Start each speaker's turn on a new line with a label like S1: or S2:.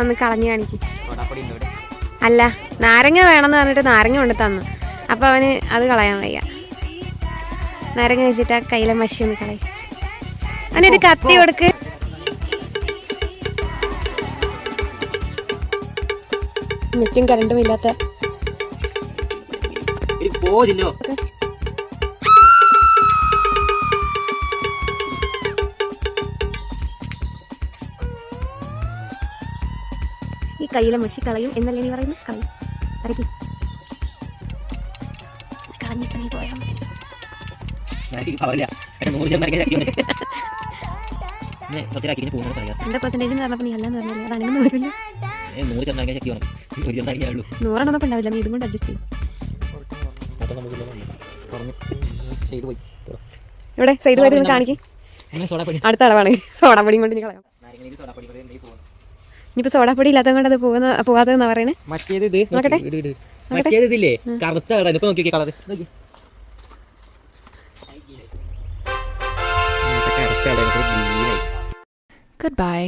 S1: ഒന്ന് കളഞ്ഞു കാണിക്കും. അല്ല, നാരങ്ങ വേണമെന്ന് പറഞ്ഞിട്ട് നാരങ്ങ കൊണ്ട് തന്നു. അപ്പോൾ അവന് അത് കളയാൻ വയ്യ. നാരങ്ങ വെച്ചിട്ട് ആ കയ്യിലെ മഷി ഒന്ന് കളയും. അവനൊരു കത്തി കൊടുക്ക്. നെറ്റും കറണ്ടും ഇല്ലാത്ത ഈ കയ്യിലെ മഷി കളയും എന്നല്ലേ നീ പറയുന്നു? കളയും. അരക്കി കളഞ്ഞിട്ട് നീ പോയാൽ മതി. 100% പറഞ്ഞപ്പോൾ നീ അല്ലാന്ന് പറഞ്ഞില്ലേ? അത് അങ്ങനെ വരില്ല. 100 ഉണ്ടാവില്ല. നീ ഇതും കൊണ്ട് അഡ്ജസ്റ്റ് ചെയ്യും. ഇവിടെ സൈഡ് വരെ കാണിക്കും. അടുത്ത അളവാണ്. സോഡാപ്പൊടിയും കൊണ്ട് നീ കളയാം. ഇനിയിപ്പോ സോഡാപ്പൊടി ഇല്ലാത്തത് കൊണ്ട് അത് പോകാത്തതെന്നാ പറയണേ.
S2: Goodbye.